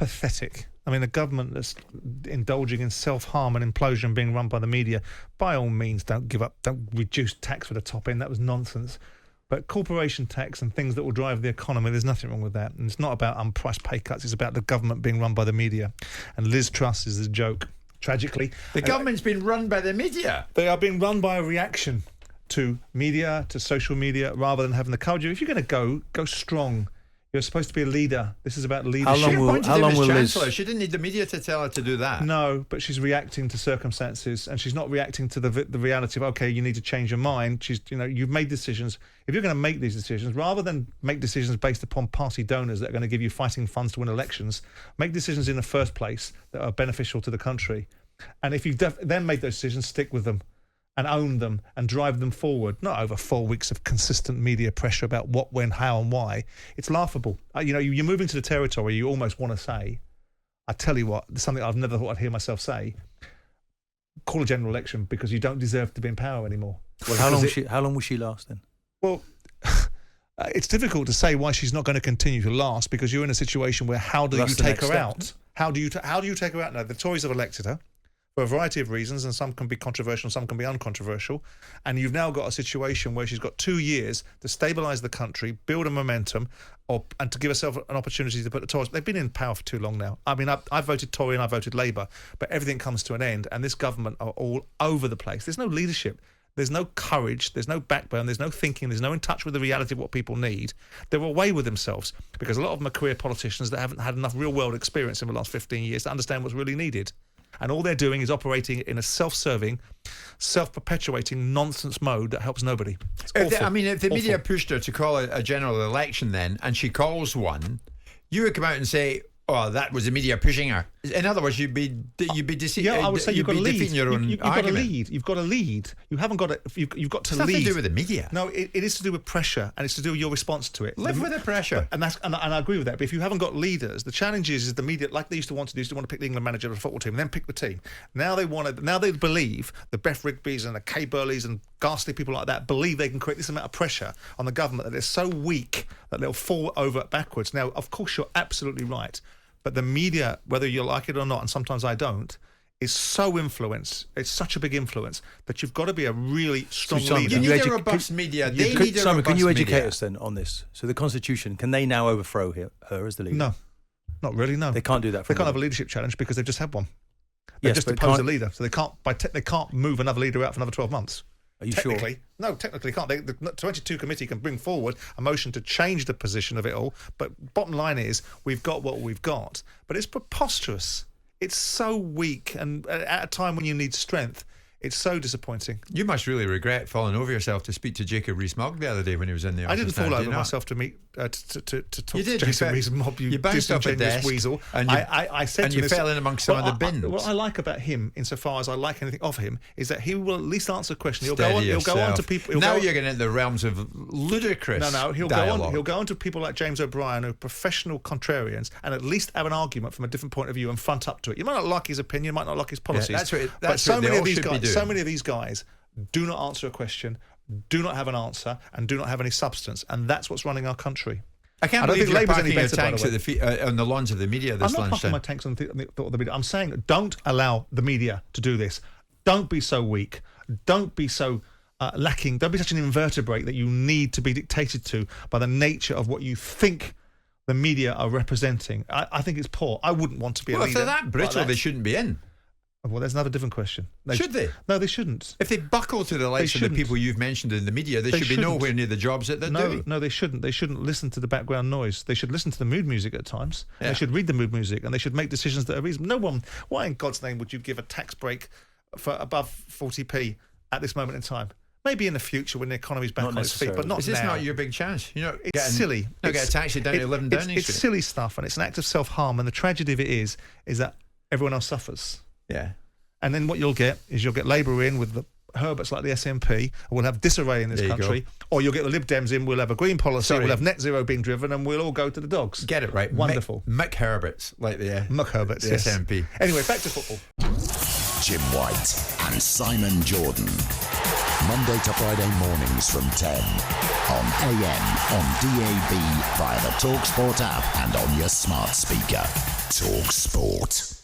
pathetic. I mean, a government that's indulging in self-harm and implosion being run by the media, by all means, don't give up, don't reduce tax for the top end. That was nonsense. But corporation tax and things that will drive the economy, there's nothing wrong with that. And it's not about unpriced pay cuts. It's about the government being run by the media. And Liz Truss is a joke, tragically. The government's been run by the media. They are being run by a reaction to media, to social media, rather than having the courage. If you're going to go strong. You're supposed to be a leader. This is about leadership. How long will Liz? She didn't need the media to tell her to do that. No, but she's reacting to circumstances, and she's not reacting to the reality of, okay, you need to change your mind. You've made decisions. If you're going to make these decisions, rather than make decisions based upon party donors that are going to give you fighting funds to win elections, make decisions in the first place that are beneficial to the country. And if you've then made those decisions, stick with them. And own them and drive them forward, not over 4 weeks of consistent media pressure about what, when, how and why. It's laughable. You're moving to the territory you almost want to say, I tell you what, something I've never thought I'd hear myself say, call a general election because you don't deserve to be in power anymore. Well, how long will she last then? Well, it's difficult to say why she's not going to continue to last because you're in a situation where how do you take her out? How do you take her out? Now, the Tories have elected her for a variety of reasons, and some can be controversial, some can be uncontroversial. And you've now got a situation where she's got 2 years to stabilise the country, build a momentum, and to give herself an opportunity to put the Tories. They've been in power for too long now. I mean, I voted Tory and I voted Labour, but everything comes to an end, and this government are all over the place. There's no leadership. There's no courage, there's no backbone, there's no thinking, there's no in touch with the reality of what people need. They're away with themselves because a lot of them are career politicians that haven't had enough real-world experience in the last 15 years to understand what's really needed. And all they're doing is operating in a self-serving, self-perpetuating nonsense mode that helps nobody. It's awful. If the media pushed her to call a general election then, and she calls one, you would come out and say, oh, that was the media pushing her. In other words, you'd be deceiving. Yeah, I would say you've got to lead. Your own you've got to lead. You've got to lead. You haven't got to. You've got to lead. It's nothing to do with the media. No, it is to do with pressure, and it's to do with your response to it. Live with the pressure, and I agree with that. But if you haven't got leaders, the challenge is the media, like they used to want to do, to pick the England manager of the football team, and then pick the team. Now they believe the Beth Rigbys and the Kay Burleys and ghastly people like that believe they can create this amount of pressure on the government that they're so weak that they'll fall over backwards. Now, of course, you're absolutely right. But the media, whether you like it or not, and sometimes I don't, is so influenced. It's such a big influence that you've got to be a really strong leader. You need a robust media. Simon, can you educate us then on this? So the Constitution, can they now overthrow her as the leader? No, not really, no. They can't do that. They can't have a leadership challenge because they've just had one. They just deposed a leader. So they can't move another leader out for another 12 months. Are you sure? No, technically can't. The 22 committee can bring forward a motion to change the position of it all. But bottom line is, we've got what we've got. But it's preposterous. It's so weak. And at a time when you need strength, it's so disappointing. You must really regret falling over yourself to speak to Jacob Rees-Mogg the other day when he was in the office. I didn't fall over myself to meet to talk to Jason Rees-Mogg. You bounced off a desk, weasel. And I said and you fell in amongst some of the bins. What I like about him, insofar as I like anything of him, is that he will at least answer questions. He'll go on to people. Now you're getting into the realms of ludicrous. He'll go on to people like James O'Brien, who are professional contrarians, and at least have an argument from a different point of view and front up to it. You might not like his opinion, you might not like his policies. But so many of these guys do not answer a question, do not have an answer, and do not have any substance, and that's what's running our country. I can't believe you're parking your tanks on the lawns of the media this lunchtime. I'm not parking my tanks on the media. I'm saying don't allow the media to do this. Don't be so weak. Don't be so lacking. Don't be such an invertebrate that you need to be dictated to by the nature of what you think the media are representing. I think it's poor. I wouldn't want to be a leader. Well, if they're that brittle, they shouldn't be in. Well, there's another different question. Should they? No, they shouldn't. If they buckle to the likes of the people you've mentioned in the media, they should be nowhere near the jobs that they're doing. No, they shouldn't. They shouldn't listen to the background noise. They should listen to the mood music at times. Yeah. They should read the mood music, and they should make decisions that are reasonable. Why in God's name would you give a tax break for above 40p at this moment in time? Maybe in the future when the economy's back on its feet, but not now. Is this not your big chance? It's silly. Get a taxi down to 11 Downing Street. It's silly stuff, and it's an act of self-harm, and the tragedy of it is that everyone else suffers. Yeah. And then what you'll get Labour in with the Herberts like the SNP, and we'll have disarray in this country. Or you'll get the Lib Dems in, we'll have a green policy, we'll have net zero being driven, and we'll all go to the dogs. Get it right. Wonderful. Mick Herberts, like the SNP. Anyway, back to football. Jim White and Simon Jordan. Monday to Friday mornings from 10 on AM, on DAB, via the talkSPORT app and on your smart speaker. talkSPORT.